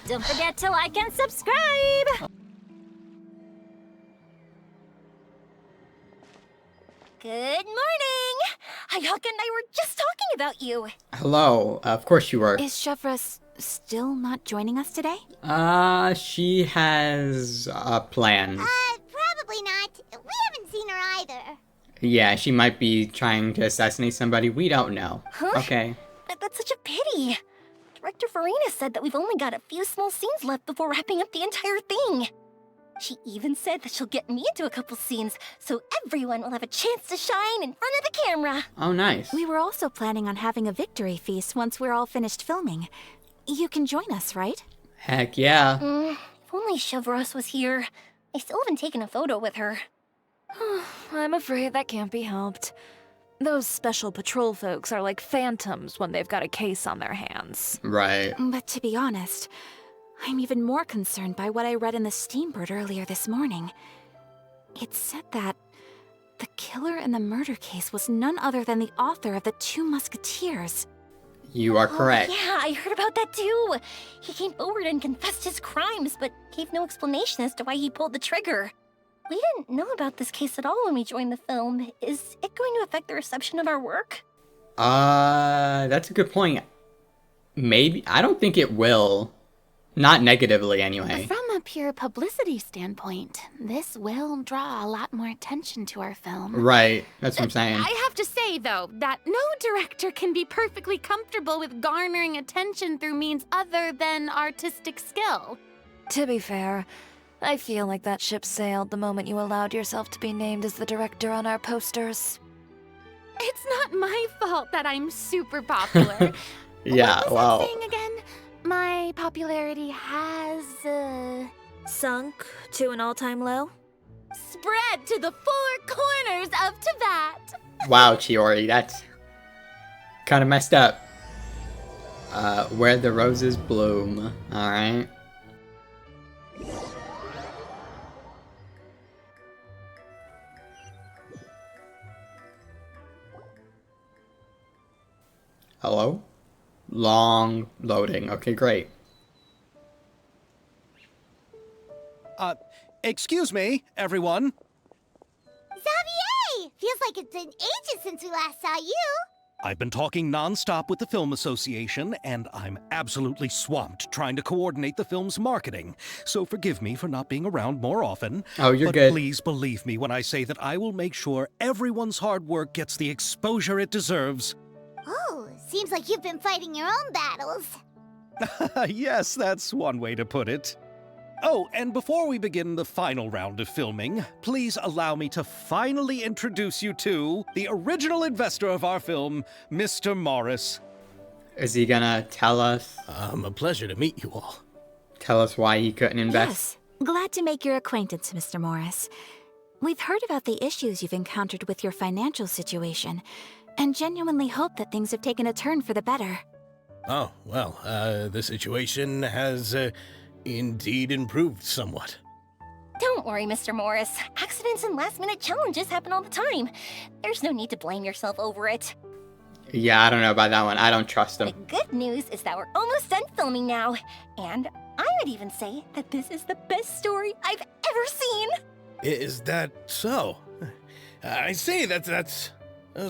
Don't forget to like and subscribe! Good morning! Hayaka and I were just talking about you. Hello, of course you were. Is Chevra still not joining us today? She has plans. Probably not. We haven't seen her either. Yeah, she might be trying to assassinate somebody. We don't know. Huh? Okay. That's such a pity. Director Farina said that we've only got a few small scenes left before wrapping up the entire thing. She even said that she'll get me into a couple scenes, so everyone will have a chance to shine in front of the camera. Oh, nice. We were also planning on having a victory feast once we're all finished filming. You can join us, right? Heck yeah. If only Chevros was here. I still haven't taken a photo with her. I'm afraid that can't be helped. Those special patrol folks are like phantoms when they've got a case on their hands. Right. But to be honest, I'm even more concerned by what I read in the Steambird earlier this morning. It said that the killer in the murder case was none other than the author of the Two Musketeers. You are correct. Yeah, I heard about that too. He came forward and confessed his crimes, but gave no explanation as to why he pulled the trigger. We didn't know about this case at all when we joined the film. Is it going to affect the reception of our work? That's a good point. Maybe. I don't think it will. Not negatively, anyway. From a pure publicity standpoint, this will draw a lot more attention to our film. Right. That's what I'm saying. I have to say, though, that no director can be perfectly comfortable with garnering attention through means other than artistic skill. To be fair, I feel like that ship sailed the moment you allowed yourself to be named as the director on our posters. It's not my fault that I'm super popular. Yeah, what was wow. that saying again? My popularity has, Sunk to an all-time low? spread to the four corners of Tibet. Wow, Chiori, that's kind of messed up. Where the roses bloom. Alright. Hello? Long loading. Okay, great. Excuse me, everyone. Xavier! Feels like it's been ages since we last saw you. I've been talking non-stop with the Film Association, and I'm absolutely swamped trying to coordinate the film's marketing. So forgive me for not being around more often. Oh, you're but good. Please believe me when I say that I will make sure everyone's hard work gets the exposure it deserves. Oh, seems like you've been fighting your own battles. Yes, that's one way to put it. Oh, and before we begin the final round of filming, please allow me to finally introduce you to the original investor of our film, Mr. Morris. Is he gonna tell us? A pleasure to meet you all. Tell us why he couldn't invest? Yes, glad to make your acquaintance, Mr. Morris. We've heard about the issues you've encountered with your financial situation, and genuinely hope that things have taken a turn for the better. Oh, well, the situation has indeed improved somewhat. Don't worry, Mr. Morris. Accidents and last-minute challenges happen all the time. There's no need to blame yourself over it. Yeah, I don't know about that one. I don't trust The him. good news is that we're almost done filming now. And I would even say that this is the best story I've ever seen. Is that so? I see, that's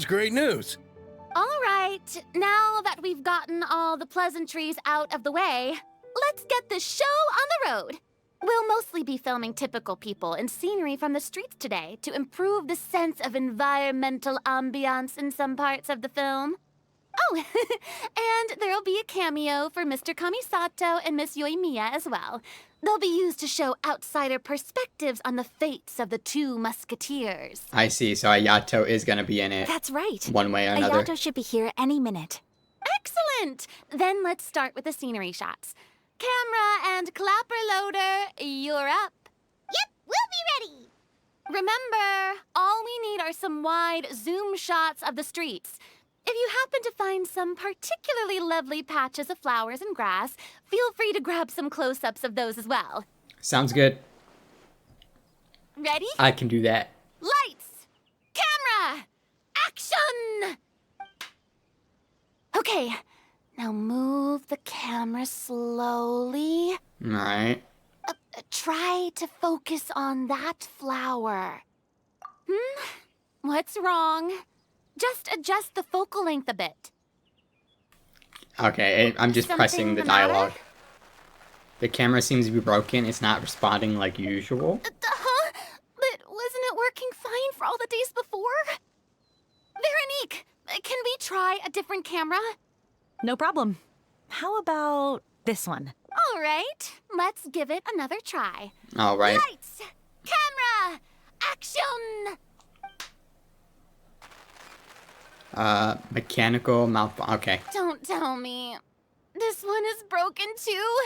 great news. All right, now that we've gotten all the pleasantries out of the way, let's get the show on the road. We'll mostly be filming typical people and scenery from the streets today to improve the sense of environmental ambiance in some parts of the film. Oh, and there'll be a cameo for Mr. Kamisato and Miss Yoimiya as well. They'll be used to show outsider perspectives on the fates of the Two Musketeers. I see, so Ayato is gonna be in it. That's right. One way or another. Ayato should be here any minute. Excellent! Then let's start with the scenery shots. Camera and clapper loader, you're up. Yep, we'll be ready. Remember, all we need are some wide zoom shots of the streets. If you happen to find some particularly lovely patches of flowers and grass, feel free to grab some close-ups of those as well. Sounds good. Ready? I can do that. Lights! Camera! Action! Okay, now move the camera slowly. Alright. Try to focus on that flower. What's wrong? Just adjust the focal length a bit. Okay, I'm just pressing the Something the matter? dialogue. The camera seems to be broken. It's not responding like usual. Huh? But wasn't it working fine for all the days before? Veronique, can we try a different camera? No problem. How about this one? All right, let's give it another try. Alright. Lights, camera, action! Mechanical okay. Don't tell me. This one is broken too?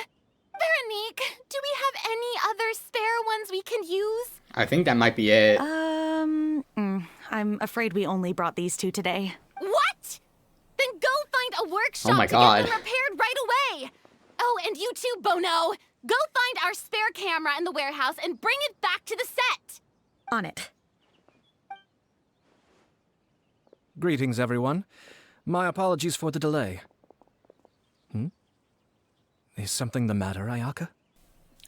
Veronique, do we have any other spare ones we can use? I think that might be it. I'm afraid we only brought these two today. What? Then go find a workshop Oh my to God. get them repaired right away. Oh, and you too, Bono. Go find our spare camera in the warehouse and bring it back to the set. On it. Greetings, everyone. My apologies for the delay. Is something the matter, Ayaka?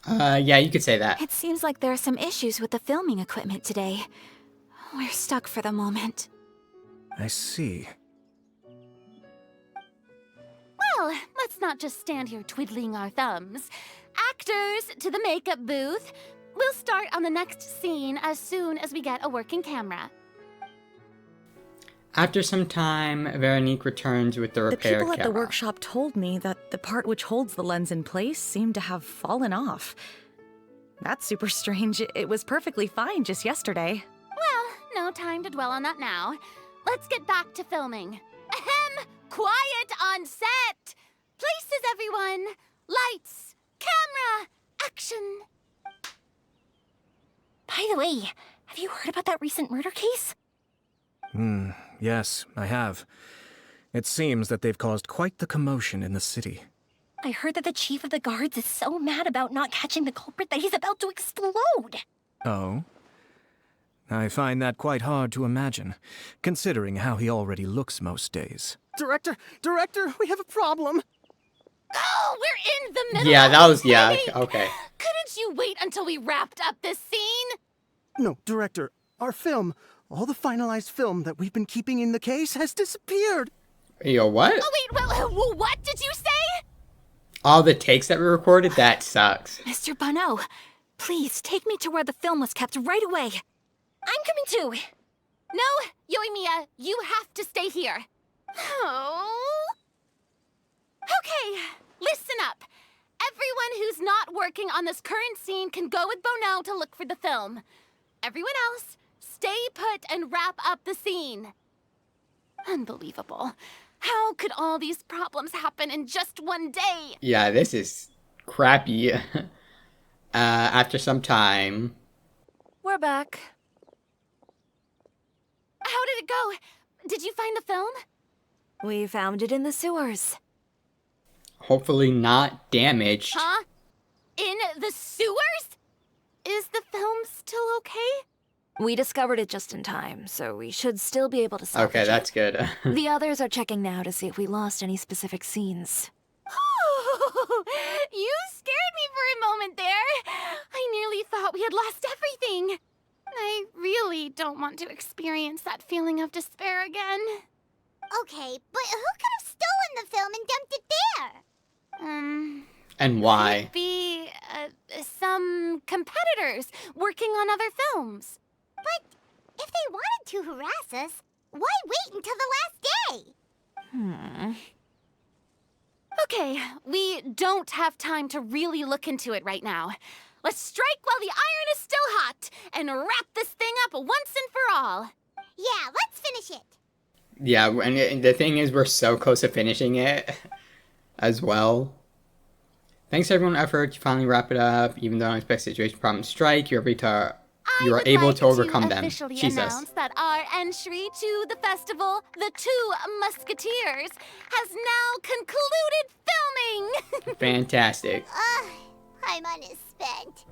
Yeah, you could say that. It seems like there are some issues with the filming equipment today. We're stuck for the moment. I see. Well, let's not just stand here twiddling our thumbs. Actors, to the makeup booth. We'll start on the next scene as soon as we get a working camera. After some time, Veronique returns with the The repair people at the camera. workshop told me that the part which holds the lens in place seemed to have fallen off. That's super strange. It was perfectly fine just yesterday. Well, no time to dwell on that now. Let's get back to filming. Ahem! Quiet on set! Places, everyone! Lights! Camera! Action! By the way, have you heard about that recent murder case? Yes, I have. It seems that they've caused quite the commotion in the city. I heard that the chief of the guards is so mad about not catching the culprit that he's about to explode. Oh? I find that quite hard to imagine, considering how he already looks most days. Director, we have a problem. Oh, we're in the middle Yeah, of that the was, yeah, filming. okay. Couldn't you wait until we wrapped up this scene? No, Director, our film, all the finalized film that we've been keeping in the case has disappeared. Yo, what? Oh, wait, what did you say? All the takes that we recorded? That sucks. Mr. Bono, please take me to where the film was kept right away. I'm coming too. No, Yoimiya, you have to stay here. Oh. Okay, listen up. Everyone who's not working on this current scene can go with Bono to look for the film. Everyone else, stay put and wrap up the scene. Unbelievable. How could all these problems happen in just one day? Yeah, this is crappy. After some time. We're back. How did it go? Did you find the film? We found it in the sewers. Hopefully not damaged. Huh? In the sewers? Is the film still okay? We discovered it just in time, so we should still be able to salvage Okay, that's good. it. The others are checking now to see if we lost any specific scenes. You scared me for a moment there. I nearly thought we had lost everything. I really don't want to experience that feeling of despair again. Okay, but who could have stolen the film and dumped it there? And why? Could be some competitors working on other films. But if they wanted to harass us, why wait until the last day? Okay, we don't have time to really look into it right now. Let's strike while the iron is still hot and wrap this thing up once and for all. Yeah, let's finish it. Yeah, and the thing is, we're so close to finishing it as well. Thanks to everyone's effort to finally wrap it up. Even though unexpected situation problems strike, you are able to overcome them. Officially Jesus. announce that our entry to the festival, The Two Musketeers, has now concluded filming. Fantastic. My money's spent.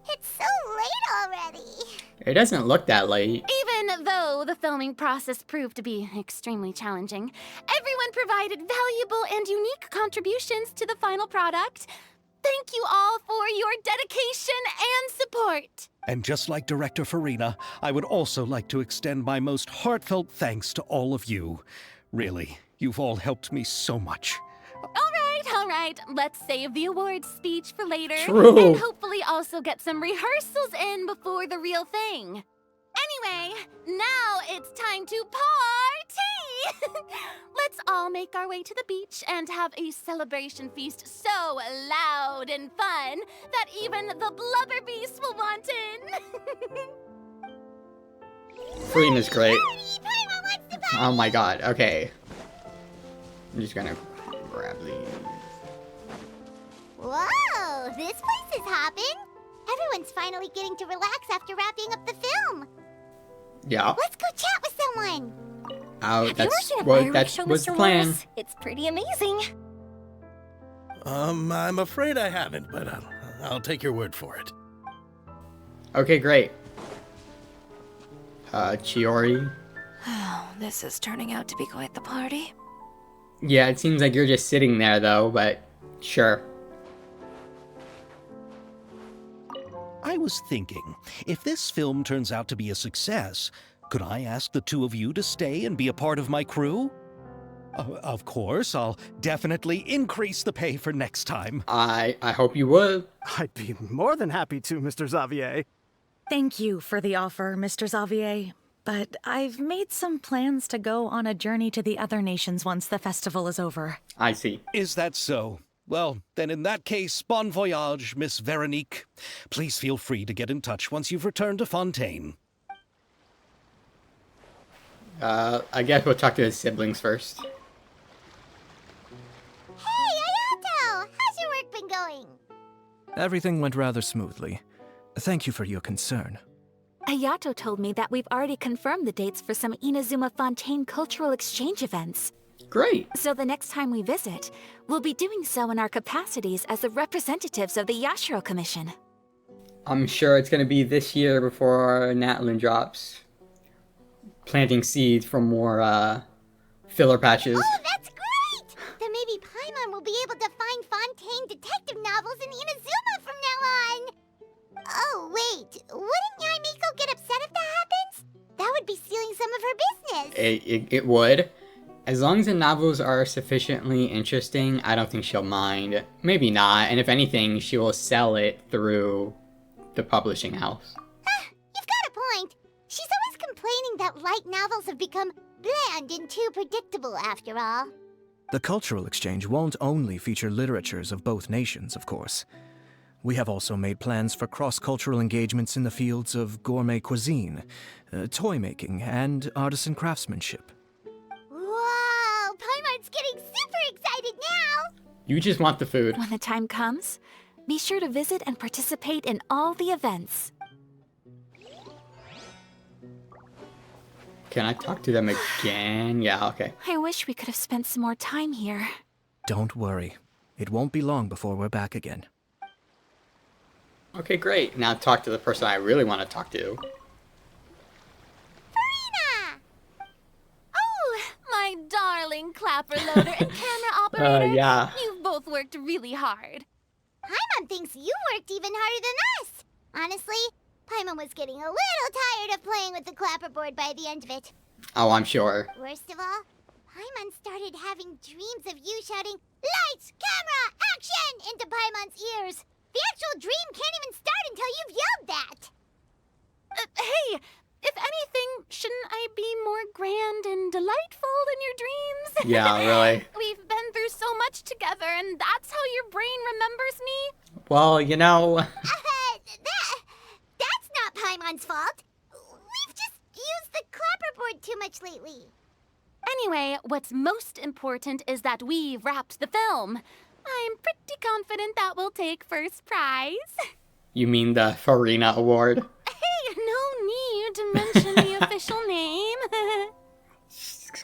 It's so late already. It doesn't look that late. Even though the filming process proved to be extremely challenging, everyone provided valuable and unique contributions to the final product. Thank you all your dedication and support. And just like Director Farina, I would also like to extend my most heartfelt thanks to all of you. Really, you've all helped me so much. All right. Let's save the awards speech for later. True. And hopefully also get some rehearsals in before the real thing. Anyway, now it's time to party! Let's all make our way to the beach and have a celebration feast so loud and fun that even the blubber beast will want in. Farina's great. Oh my god, okay. I'm just gonna grab these. Whoa, this place is hopping. Everyone's finally getting to relax after wrapping up the film. Yeah. Let's go chat with someone. Oh, Have you ever that's seen a what fireworks that show, was the Mr. plan. Morris? It's pretty amazing. I'm afraid I haven't, but I'll take your word for it. Okay, great. Chiori. Oh, this is turning out to be quite the party. Yeah, it seems like you're just sitting there though, but sure. I was thinking, if this film turns out to be a success, could I ask the two of you to stay and be a part of my crew? Of course, I'll definitely increase the pay for next time. I hope you would. I'd be more than happy to, Mr. Xavier. Thank you for the offer, Mr. Xavier. But I've made some plans to go on a journey to the other nations once the festival is over. I see. Is that so? Well, then in that case, bon voyage, Miss Veronique. Please feel free to get in touch once you've returned to Fontaine. I guess we'll talk to his siblings first. Hey, Ayato! How's your work been going? Everything went rather smoothly. Thank you for your concern. Ayato told me that we've already confirmed the dates for some Inazuma Fontaine cultural exchange events. Great. So the next time we visit, we'll be doing so in our capacities as the representatives of the Yashiro Commission. I'm sure it's gonna be this year before Natlin drops. Planting seeds for more filler patches. Oh, that's great! Then maybe Paimon will be able to find Fontaine detective novels in Inazuma from now on. Oh, wait. Wouldn't Yaimiko get upset if that happens? That would be stealing some of her business. It would. As long as the novels are sufficiently interesting, I don't think she'll mind. Maybe not, and if anything, she will sell it through the publishing house. You've got a point. She's always complaining that light novels have become bland and too predictable after all. The cultural exchange won't only feature literatures of both nations, of course. We have also made plans for cross-cultural engagements in the fields of gourmet cuisine, toy making, and artisan craftsmanship. Whoa! Paimon's getting super excited now! You just want the food. When the time comes, be sure to visit and participate in all the events. Can I talk to them again? Yeah, okay. I wish we could have spent some more time here. Don't worry. It won't be long before we're back again. Okay, great. Now talk to the person I really want to talk to. Farina! Oh, my darling clapper loader and camera operator. Yeah. You've both worked really hard. Paimon thinks you worked even harder than us. Honestly, Paimon was getting a little tired of playing with the clapperboard by the end of it. Oh, I'm sure. Worst of all, Paimon started having dreams of you shouting, "Lights, camera, action!" into Paimon's ears. The actual dream can't even start until you've yelled that. Hey, if anything, shouldn't I be more grand and delightful in your dreams? Yeah, really. We've been through so much together, and that's how your brain remembers me? Well, you know... That's not Paimon's fault. We've just used the clapperboard too much lately. Anyway, what's most important is that we've wrapped the film. I'm pretty confident that we'll take first prize. You mean the Farina Award? Hey, no need to mention the official name.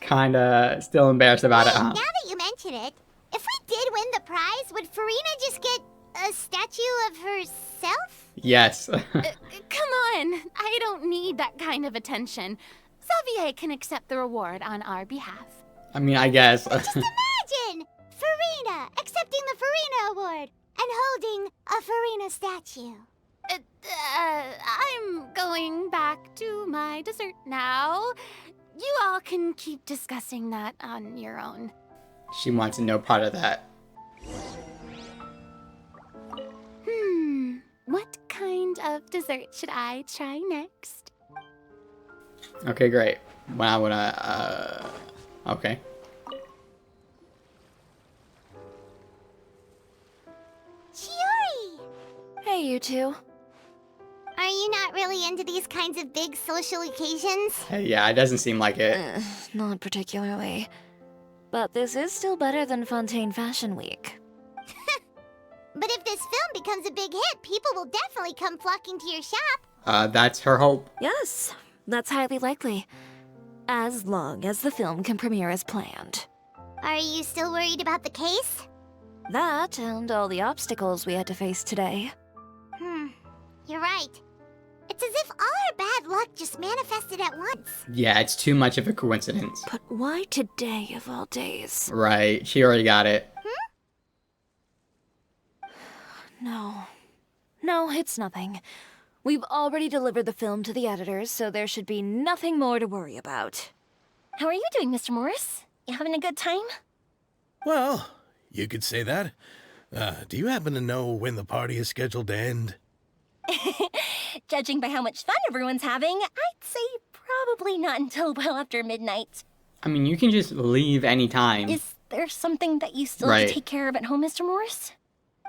Kinda still embarrassed about it, huh? Now that you mention it, if we did win the prize, would Farina just get a statue of herself? Yes. Come on, I don't need that kind of attention. Xavier can accept the reward on our behalf. I mean, I guess. Just imagine! Farina accepting the Farina Award and holding a Farina a statue. I'm going back to my dessert now. You all can keep discussing that on your own. She wants no part of that. What kind of dessert should I try next? Okay, great. Well, I wanna, okay. Chiori! Hey, you two. Are you not really into these kinds of big social occasions? Hey, yeah, it doesn't seem like it. Not particularly. But this is still better than Fontaine Fashion Week. But if this film becomes a big hit, people will definitely come flocking to your shop. That's her hope. Yes, that's highly likely. As long as the film can premiere as planned. Are you still worried about the case? That and all the obstacles we had to face today. You're right. It's as if all our bad luck just manifested at once. Yeah, it's too much of a coincidence. But why today of all days? Right, she already got it. No, it's nothing. We've already delivered the film to the editors, so there should be nothing more to worry about. How are you doing, Mr. Morris? You having a good time? Well, you could say that. Do you happen to know when the party is scheduled to end? Judging by how much fun everyone's having, I'd say probably not until well after midnight. I mean, you can just leave anytime. Is there something that you still have to take care of at home, Mr. Morris?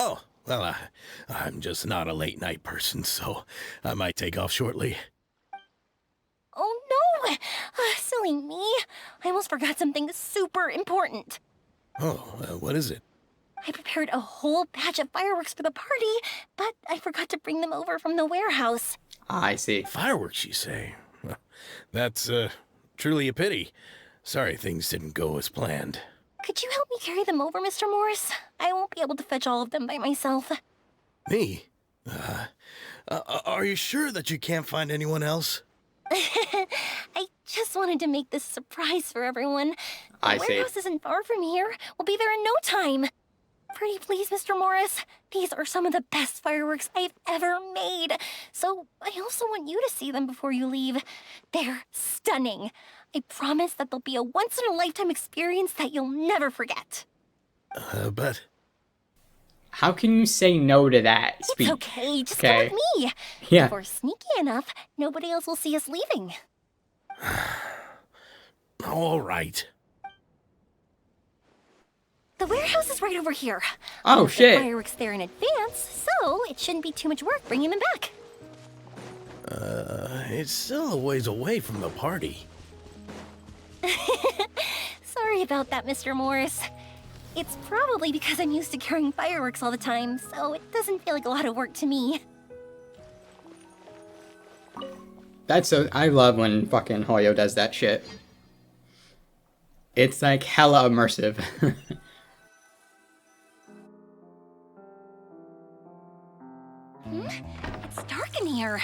Oh, well, I'm just not a late night person, so I might take off shortly. Oh no! Silly me. I almost forgot something super important. Oh, what is it? I prepared a whole batch of fireworks for the party, but I forgot to bring them over from the warehouse. I see. Fireworks, you say? Well, that's truly a pity. Sorry things didn't go as planned. Could you help me carry them over, Mr. Morris? I won't be able to fetch all of them by myself. Me? Are you sure that you can't find anyone else? I just wanted to make this surprise for everyone. The warehouse isn't far from here. We'll be there in no time. Pretty please, Mr. Morris. These are some of the best fireworks I've ever made. So I also want you to see them before you leave. They're stunning. I promise that they'll be a once-in-a-lifetime experience that you'll never forget. But... How can you say no to that speech? It's okay, just go with me. Yeah. If we're sneaky enough, nobody else will see us leaving. All right. The warehouse is right over here. Oh, We'll shit. get fireworks there in advance, so it shouldn't be too much work bringing them back. It's still a ways away from the party. Sorry about that, Mr. Morris. It's probably because I'm used to carrying fireworks all the time, so it doesn't feel like a lot of work to me. That's so... I love when fucking Hoyo does that shit. It's like hella immersive. It's dark in here.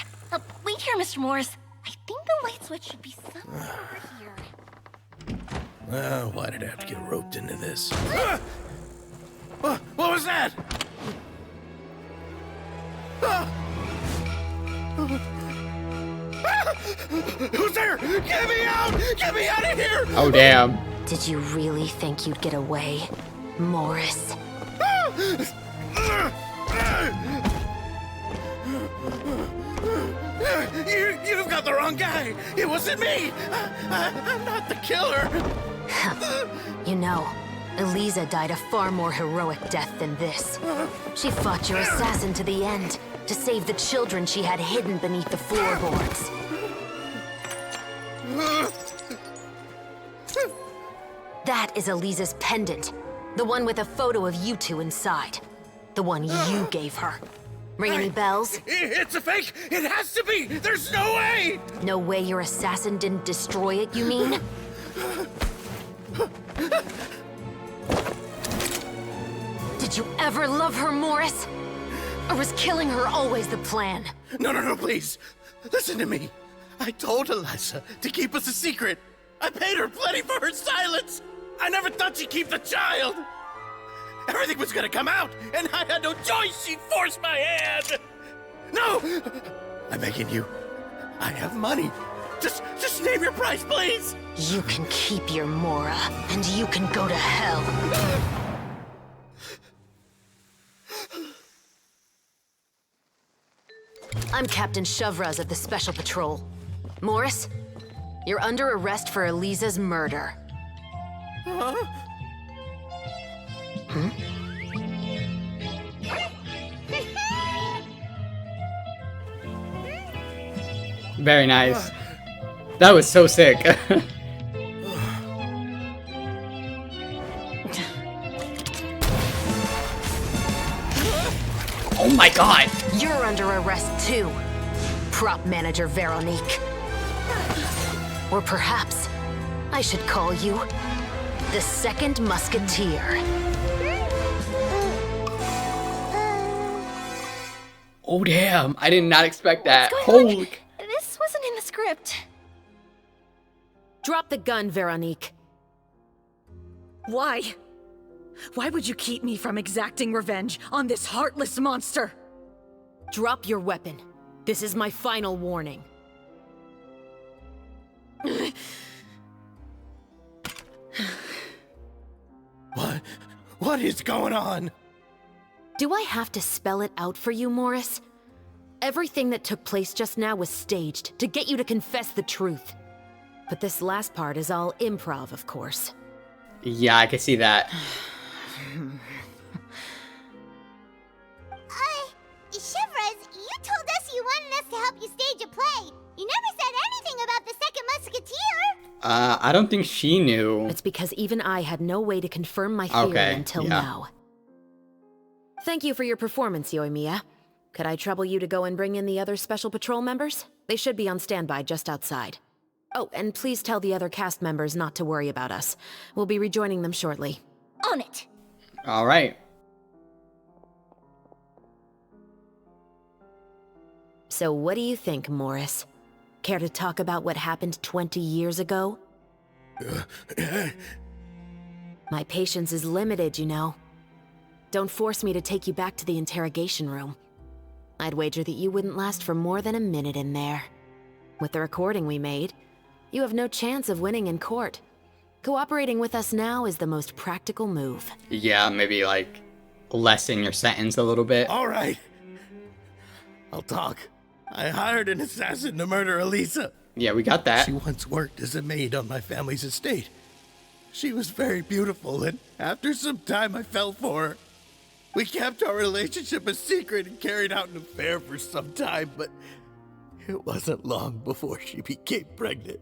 Wait here, Mr. Morris. I think the light switch should be somewhere over here. Why did I have to get roped into this? What was that? Who's there? Get me out! Get me out of here! Oh, damn. Did you really think you'd get away, Morris? You've got the wrong guy. It wasn't me. I'm not the killer. You know, Eliza died a far more heroic death than this. She fought your assassin to the end, to save the children she had hidden beneath the floorboards. That is Eliza's pendant. The one with a photo of you two inside. The one you gave her. Ring any bells? It's a fake! It has to be! There's no way! No way your assassin didn't destroy it, you mean? Did you ever love her, Morris? Or was killing her always the plan? No, please. Listen to me. I told Eliza to keep us a secret. I paid her plenty for her silence. I never thought she'd keep the child. Everything was gonna come out, and I had no choice. She forced my hand. No! I'm begging you. I have money. Just name your price, please. You can keep your Mora, and you can go to hell. I'm Captain Shovraz of the Special Patrol. Morris, you're under arrest for Eliza's murder. Huh? Very nice. That was so sick. Oh my god! You're under arrest too, prop manager Veronique. Or perhaps I should call you the Second Musketeer. Oh damn, I did not expect that. What's going on? Holy... This wasn't in the script. Drop the gun, Veronique. Why? Why would you keep me from exacting revenge on this heartless monster? Drop your weapon. This is my final warning. What is going on? Do I have to spell it out for you, Morris? Everything that took place just now was staged to get you to confess the truth. But this last part is all improv, of course. Yeah, I can see that. Shivers, you told us you wanted us to help you stage a play. You never said anything about the Second Musketeer. I don't think she knew. It's because even I had no way to confirm my theory until now. Thank you for your performance, Yoimiya. Could I trouble you to go and bring in the other Special Patrol members? They should be on standby just outside. Oh, and please tell the other cast members not to worry about us. We'll be rejoining them shortly. On it. Alright. So what do you think, Morris? Care to talk about what happened 20 years ago? My patience is limited, you know. Don't force me to take you back to the interrogation room. I'd wager that you wouldn't last for more than a minute in there. With the recording we made, you have no chance of winning in court. Cooperating with us now is the most practical move. Yeah, maybe like lessen your sentence a little bit. All right. I'll talk. I hired an assassin to murder Eliza. Yeah, we got that. She once worked as a maid on my family's estate. She was very beautiful, and after some time I fell for her. We kept our relationship a secret and carried out an affair for some time, but it wasn't long before she became pregnant.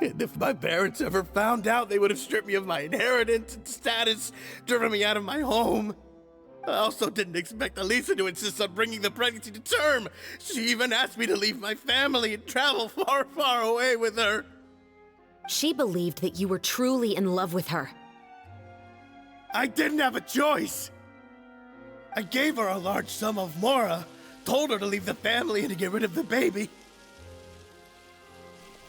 And if my parents ever found out, they would have stripped me of my inheritance and status, driven me out of my home. I also didn't expect Eliza to insist on bringing the pregnancy to term. She even asked me to leave my family and travel far, far away with her. She believed that you were truly in love with her. I didn't have a choice. I gave her a large sum of Mora, told her to leave the family and to get rid of the baby.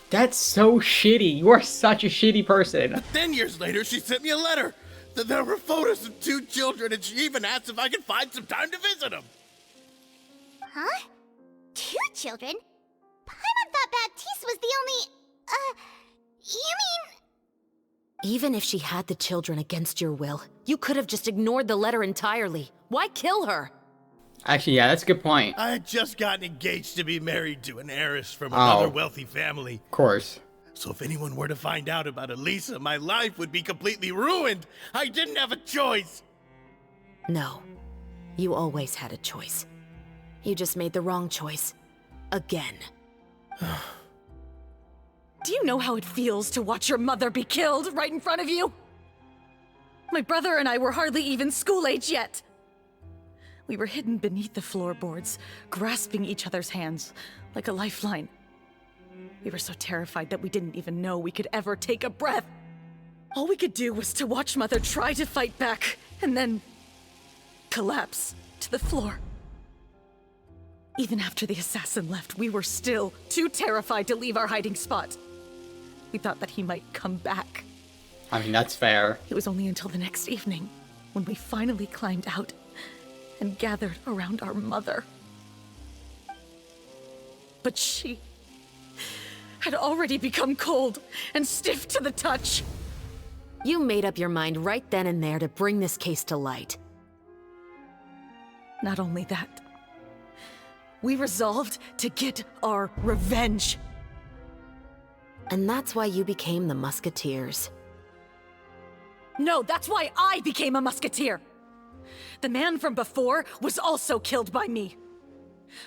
That's so shitty. You are such a shitty person. 10 years later, she sent me a letter. There were photos of 2 children, and she even asked if I could find some time to visit them. Huh? 2 children? Paimon thought Baptiste was the only... you mean... Even if she had the children against your will, you could have just ignored the letter entirely. Why kill her? Actually, yeah, that's a good point. I had just gotten engaged to be married to an heiress from another wealthy family. Of course. So if anyone were to find out about Eliza, my life would be completely ruined. I didn't have a choice. No. You always had a choice. You just made the wrong choice. Again. Do you know how it feels to watch your mother be killed right in front of you? My brother and I were hardly even school age yet. We were hidden beneath the floorboards, grasping each other's hands like a lifeline. We were so terrified that we didn't even know we could ever take a breath. All we could do was to watch Mother try to fight back, and then collapse to the floor. Even after the assassin left, we were still too terrified to leave our hiding spot. We thought that he might come back. I mean, that's fair. It was only until the next evening, when we finally climbed out and gathered around our mother. But she had already become cold and stiff to the touch. You made up your mind right then and there to bring this case to light. Not only that, we resolved to get our revenge. And that's why you became the Musketeers. No, that's why I became a musketeer. The man from before was also killed by me.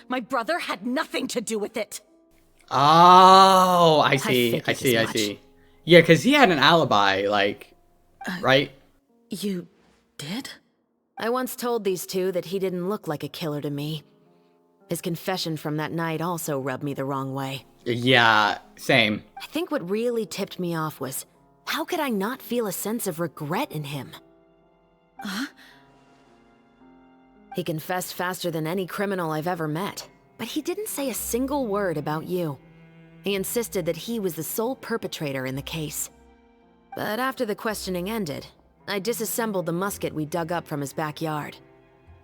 My brother had nothing to do with it. Oh, I see. I figured see. as I see. Yeah, because he had an alibi, like, right? You did? I once told these two that he didn't look like a killer to me. His confession from that night also rubbed me the wrong way. Yeah, same. I think what really tipped me off was, how could I not feel a sense of regret in him? Huh? He confessed faster than any criminal I've ever met, but he didn't say a single word about you. He insisted that he was the sole perpetrator in the case. But after the questioning ended, I disassembled the musket we dug up from his backyard,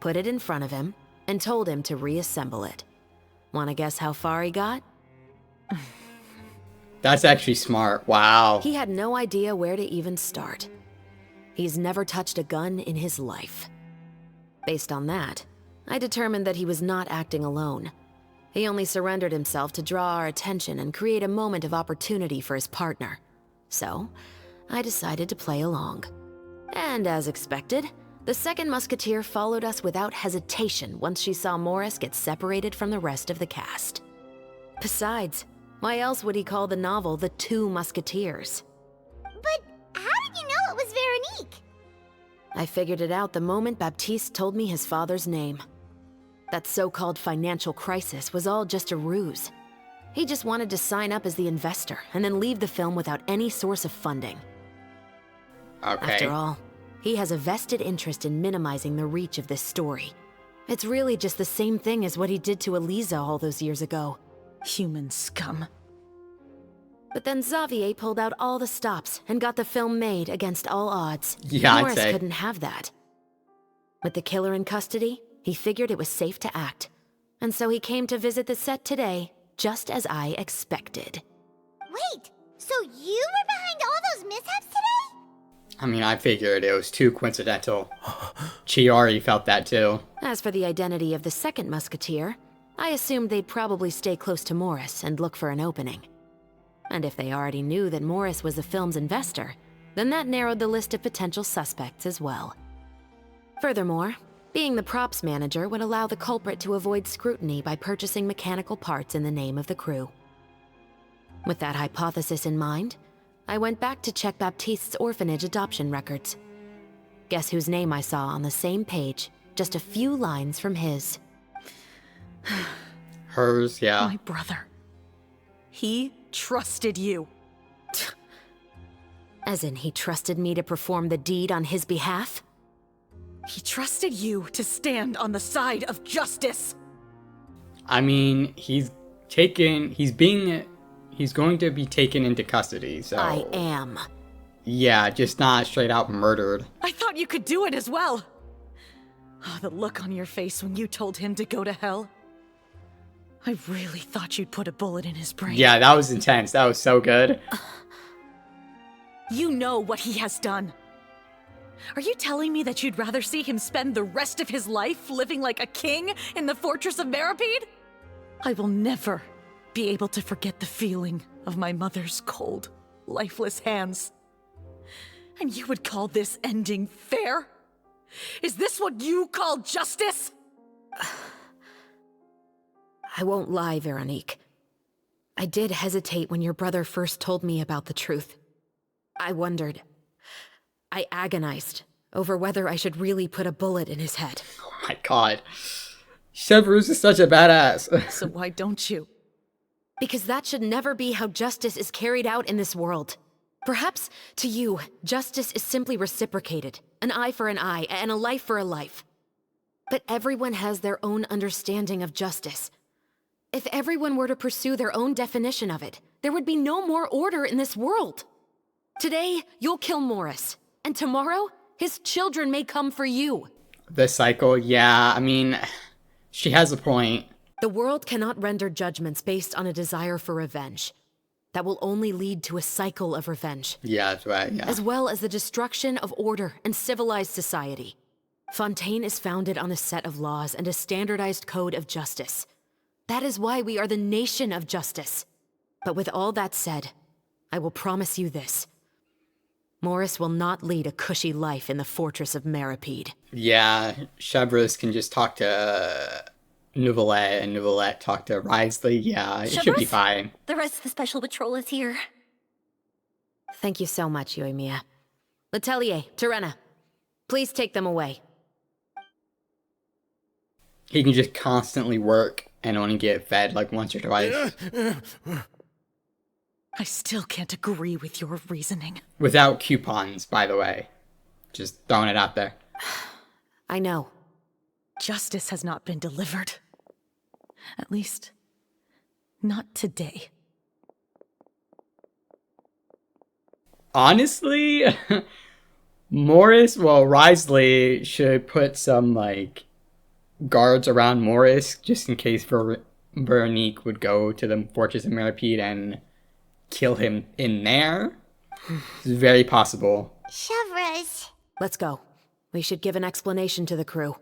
put it in front of him, and told him to reassemble it. Wanna guess how far he got? That's actually smart. Wow. He had no idea where to even start. He's never touched a gun in his life. Based on that, I determined that he was not acting alone. He only surrendered himself to draw our attention and create a moment of opportunity for his partner. So, I decided to play along. And as expected, the second musketeer followed us without hesitation once she saw Morris get separated from the rest of the cast. Besides, why else would he call the novel The Two Musketeers? But how did you know it was Veronique? I figured it out the moment Baptiste told me his father's name. That so-called financial crisis was all just a ruse. He just wanted to sign up as the investor and then leave the film without any source of funding. Okay. After all, he has a vested interest in minimizing the reach of this story. It's really just the same thing as what he did to Eliza all those years ago. Human scum. But then Xavier pulled out all the stops and got the film made against all odds. Yeah, I'd Morris say. couldn't have that. With the killer in custody, he figured it was safe to act. And so he came to visit the set today, just as I expected. Wait, so you were behind all those mishaps today? I mean, I figured it was too coincidental. Chiari felt that too. As for the identity of the second musketeer, I assumed they'd probably stay close to Morris and look for an opening. And if they already knew that Morris was the film's investor, then that narrowed the list of potential suspects as well. Furthermore, being the props manager would allow the culprit to avoid scrutiny by purchasing mechanical parts in the name of the crew. With that hypothesis in mind, I went back to check Baptiste's orphanage adoption records. Guess whose name I saw on the same page, just a few lines from his. Hers, yeah. My brother. He trusted you. As in, he trusted me to perform the deed on his behalf? He trusted you to stand on the side of justice. I mean, he's going to be taken into custody, so. I am. Yeah, just not straight out murdered. I thought you could do it as well. Oh, the look on your face when you told him to go to hell. I really thought you'd put a bullet in his brain. Yeah, that was intense. That was so good. You know what he has done. Are you telling me that you'd rather see him spend the rest of his life living like a king in the fortress of Meripede? I will never be able to forget the feeling of my mother's cold, lifeless hands. And you would call this ending fair? Is this what you call justice? I won't lie, Veronique. I did hesitate when your brother first told me about the truth. I wondered. I agonized over whether I should really put a bullet in his head. Oh my god. Chevreuse is such a badass. So why don't you? Because that should never be how justice is carried out in this world. Perhaps, to you, justice is simply reciprocated. An eye for an eye, and a life for a life. But everyone has their own understanding of justice. If everyone were to pursue their own definition of it, there would be no more order in this world. Today, you'll kill Morris, and tomorrow, His children may come for you. The cycle, yeah, I mean, she has a point. The world cannot render judgments based on a desire for revenge. That will only lead to a cycle of revenge. Yeah, that's right, yeah. As well as the destruction of order and civilized society. Fontaine is founded on a set of laws and a standardized code of justice. That is why we are the nation of justice. But with all that said, I will promise you this. Morris will not lead a cushy life in the fortress of Meripede. Yeah, Chevreuse can just talk to Neuvillette, and Neuvillette talk to Risley. Yeah, it should be Chevreuse? fine. The rest of the Special Patrol is here. Thank you so much, Yoimiya. Letelier, Terena, please take them away. He can just constantly work and only get fed like once or twice. I still can't agree with your reasoning. Without coupons, by the way. Just throwing it out there. I know. Justice has not been delivered. At least, not today. Honestly, Risley should put some, like, guards around Morris just in case Veronique would go to the Fortress of Meripede and kill him in there. It's very possible. Chevreuse. Let's go. We should give an explanation to the crew.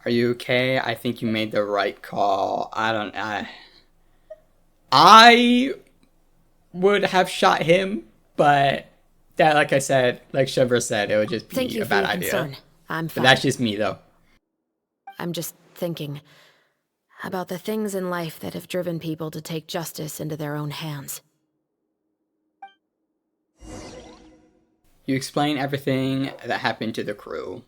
Are you okay? I think you made the right call. I would have shot him, but that, like I said, like Chevreuse said, it would just be a bad idea. Concern. I'm fine. But that's just me, though. I'm just thinking about the things in life that have driven people to take justice into their own hands. You explain everything that happened to the crew.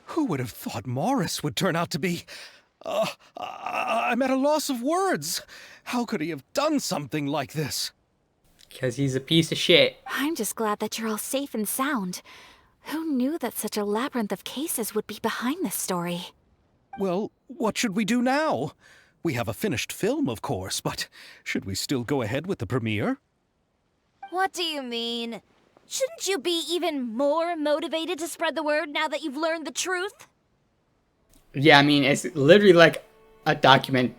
Who would have thought Morris would turn out to be... I'm at a loss of words. How could he have done something like this? Because he's a piece of shit. I'm just glad that you're all safe and sound. Who knew that such a labyrinth of cases would be behind this story? Well, what should we do now? We have a finished film, of course, but should we still go ahead with the premiere? What do you mean? Shouldn't you be even more motivated to spread the word now that you've learned the truth? Yeah, I mean, it's literally like a documentary.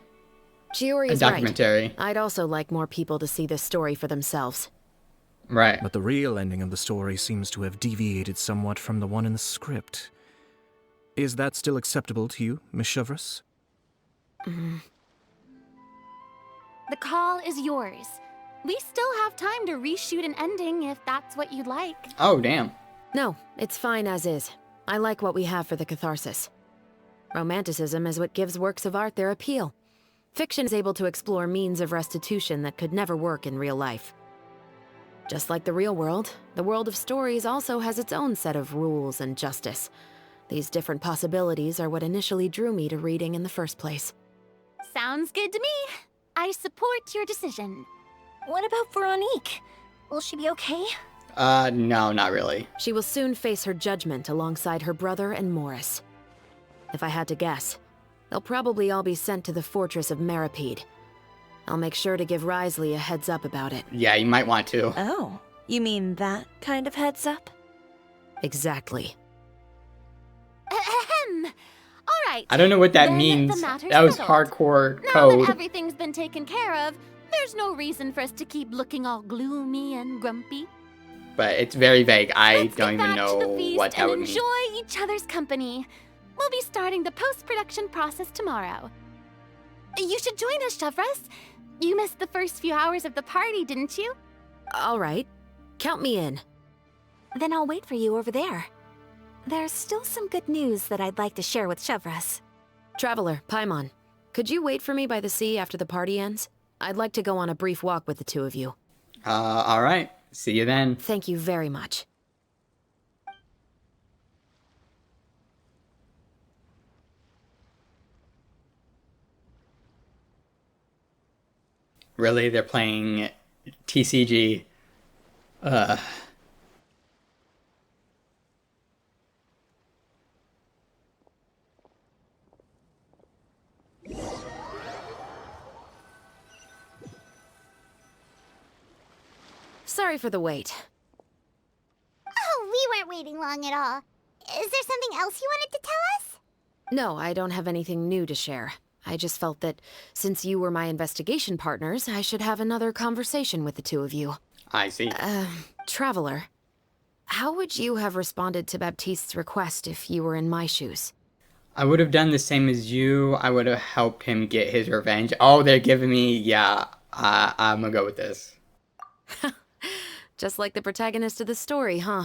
Right. I'd also like more people to see this story for themselves. Right. But the real ending of the story seems to have deviated somewhat from the one in the script. Is that still acceptable to you, Miss Chevreuse? The call is yours. We still have time to reshoot an ending if that's what you'd like. Oh, damn. No, it's fine as is. I like what we have for the catharsis. Romanticism is what gives works of art their appeal. Fiction is able to explore means of restitution that could never work in real life. Just like the real world, the world of stories also has its own set of rules and justice. These different possibilities are what initially drew me to reading in the first place. Sounds good to me. I support your decision. What about Veronique? Will she be okay? No, not really. She will soon face her judgment alongside her brother and Morris. If I had to guess, they'll probably all be sent to the Fortress of Meripede. I'll make sure to give Risley a heads up about it. Yeah, you might want to. Oh, you mean that kind of heads up? Exactly. Ahem. All right. I don't know what that Then means. the matter's That was settled. hardcore Now code. that everything's been taken care of, there's no reason for us to keep looking all gloomy and grumpy. But it's very vague. I Let's don't get even back to the know feast what that and would mean. enjoy each other's company. We'll be starting the post-production process tomorrow. You should join us, Chevreuse. You missed the first few hours of the party, didn't you? All right. Count me in. Then I'll wait for you over there. There's still some good news that I'd like to share with Chevreuse. Traveler, Paimon, could you wait for me by the sea after the party ends? I'd like to go on a brief walk with the two of you. Alright. See you then. Thank you very much. Really? They're playing TCG. Sorry for the wait. Oh, we weren't waiting long at all. Is there something else you wanted to tell us? No, I don't have anything new to share. I just felt that since you were my investigation partners, I should have another conversation with the two of you. I see. Traveler, how would you have responded to Baptiste's request if you were in my shoes? I would have done the same as you. I would have helped him get his revenge. Oh, they're giving me... Yeah, I'm gonna go with this. Just like the protagonist of the story, huh?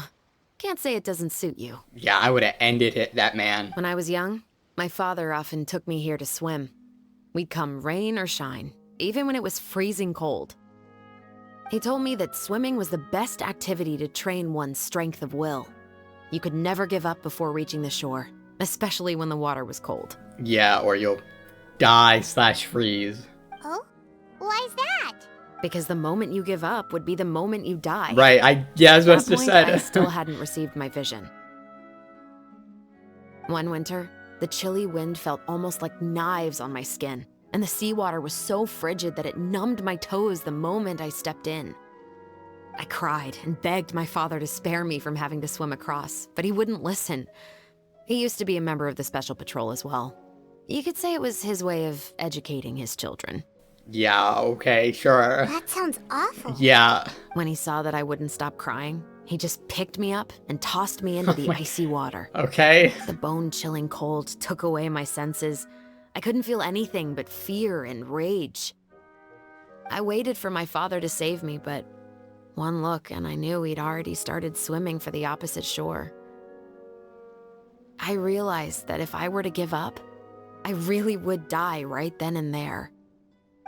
Can't say it doesn't suit you. Yeah, I would have ended it, that man. When I was young, my father often took me here to swim. We'd come rain or shine, even when it was freezing cold. He told me that swimming was the best activity to train one's strength of will. You could never give up before reaching the shore, especially when the water was cold. Yeah, or you'll die/freeze. Oh? Why is that? Because the moment you give up would be the moment you die. Right, I was At supposed that to point, say. I still hadn't received my vision. One winter, the chilly wind felt almost like knives on my skin, and the seawater was so frigid that it numbed my toes the moment I stepped in. I cried and begged my father to spare me from having to swim across, but he wouldn't listen. He used to be a member of the Special Patrol as well. You could say it was his way of educating his children. Yeah, okay, sure. That sounds awful. Yeah. When he saw that I wouldn't stop crying, he just picked me up and tossed me into the icy water. Okay. The bone-chilling cold took away my senses. I couldn't feel anything but fear and rage. I waited for my father to save me, but one look and I knew he'd already started swimming for the opposite shore. I realized that if I were to give up, I really would die right then and there.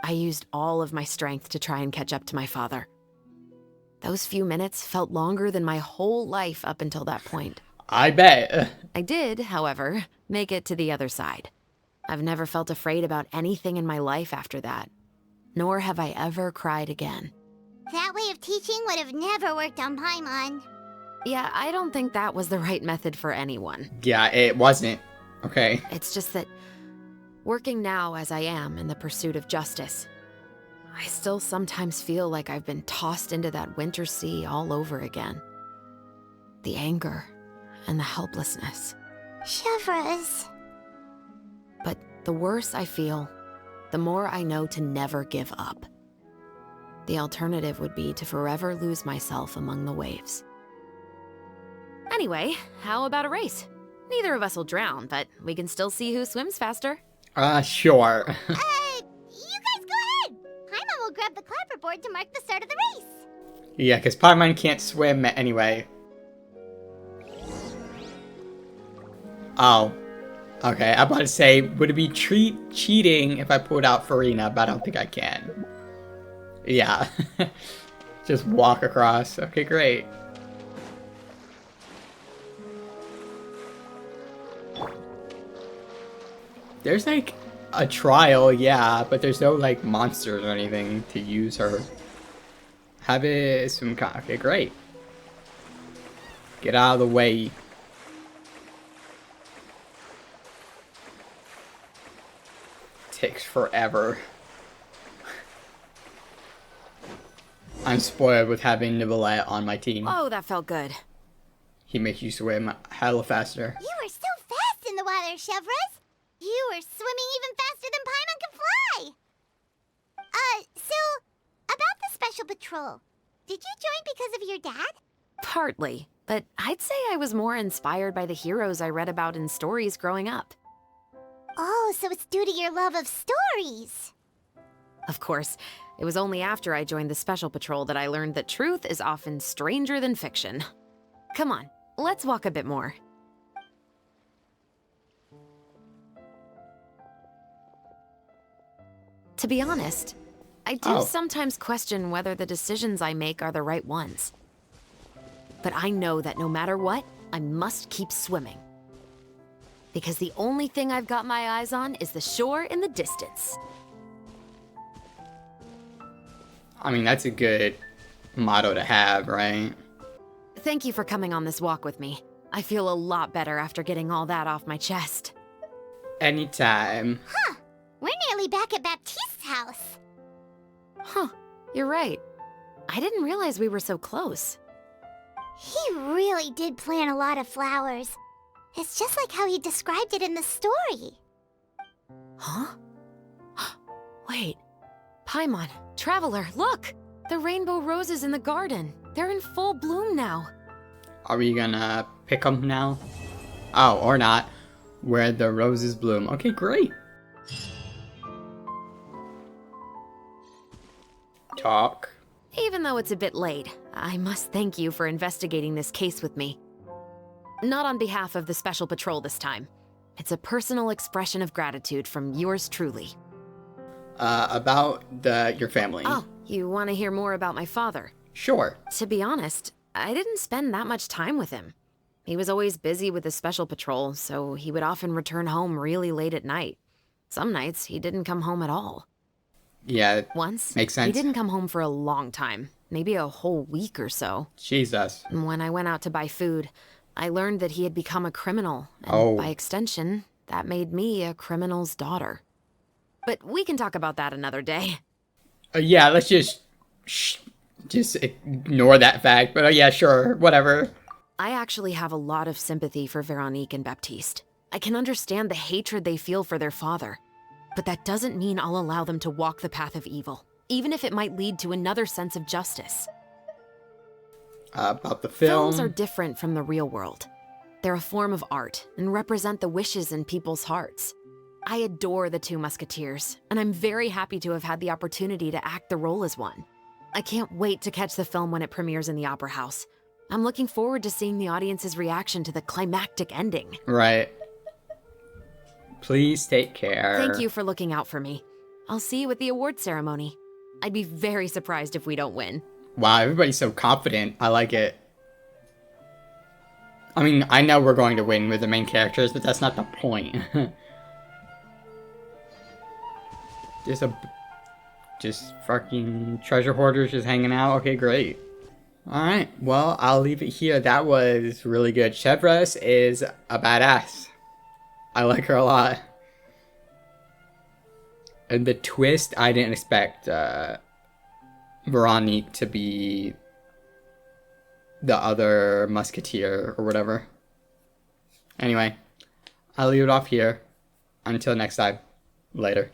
I used all of my strength to try and catch up to my father. Those few minutes felt longer than my whole life up until that point. I bet. I did, however, make it to the other side. I've never felt afraid about anything in my life after that, nor have I ever cried again. That way of teaching would have never worked on Paimon. Yeah, I don't think that was the right method for anyone. Yeah, it wasn't. Okay. It's just that, working now as I am in the pursuit of justice, I still sometimes feel like I've been tossed into that winter sea all over again. The anger and the helplessness. Chevres. But the worse I feel, the more I know to never give up. The alternative would be to forever lose myself among the waves. Anyway, how about a race? Neither of us will drown, but we can still see who swims faster. Sure. You guys go ahead. Paimon will grab the clapperboard to mark the start of the race. Yeah, because Paimon can't swim anyway. Oh. Okay, I'm about to say, would it be cheating if I pulled out Farina, but I don't think I can. Yeah. Just walk across. Okay, great. There's like a trial, yeah, but there's no like monsters or anything to use her. Have it swim. Okay, great. Get out of the way. Takes forever. I'm spoiled with having Nicolette on my team. Oh, that felt good. He makes you swim hella faster. You were so fast in the water, Chevres. You were swimming even faster than Paimon can fly. So, about the Special Patrol, did you join because of your dad? Partly, but I'd say I was more inspired by the heroes I read about in stories growing up. Oh, so it's due to your love of stories. Of course, it was only after I joined the Special Patrol that I learned that truth is often stranger than fiction. Come on, let's walk a bit more. To be honest, I do sometimes question whether the decisions I make are the right ones. But I know that no matter what, I must keep swimming. Because the only thing I've got my eyes on is the shore in the distance. I mean, that's a good motto to have, right? Thank you for coming on this walk with me. I feel a lot better after getting all that off my chest. Anytime. Huh. We're nearly back at Baptiste's house. Huh, you're right. I didn't realize we were so close. He really did plant a lot of flowers. It's just like how he described it in the story. Huh? Wait. Paimon, Traveler, look! The rainbow roses in the garden. They're in full bloom now. Are we gonna pick them now? Oh, or not. Where the roses bloom. Okay, great. Talk. Even though it's a bit late, I must thank you for investigating this case with me. Not on behalf of the Special Patrol this time. It's a personal expression of gratitude from yours truly. About your family. Oh, you want to hear more about my father? Sure. To be honest, I didn't spend that much time with him. He was always busy with the Special Patrol, so he would often return home really late at night. Some nights, he didn't come home at all. Yeah, Once, makes sense. he didn't come home for a long time, maybe a whole week or so. Jesus. When I went out to buy food, I learned that he had become a criminal, and Oh. by extension, that made me a criminal's daughter. But we can talk about that another day. Yeah, let's just ignore that fact. But yeah, sure, whatever. I actually have a lot of sympathy for Veronique and Baptiste. I can understand the hatred they feel for their father. But that doesn't mean I'll allow them to walk the path of evil, even if it might lead to another sense of justice. About the film. Films are different from the real world. They're a form of art and represent the wishes in people's hearts. I adore the Two Musketeers, and I'm very happy to have had the opportunity to act the role as one. I can't wait to catch the film when it premieres in the Opera House. I'm looking forward to seeing the audience's reaction to the climactic ending. Right. Please take care. Thank you for looking out for me. I'll see you at the award ceremony. I'd be very surprised if we don't win. Wow, everybody's so confident. I like it. I mean, I know we're going to win with the main characters, but that's not the point. Just fucking treasure hoarders just hanging out. Okay, great. Alright, well, I'll leave it here. That was really good. Chevres is a badass. I like her a lot. And the twist, I didn't expect Veronique to be the other musketeer or whatever. Anyway, I'll leave it off here. Until next time. Later.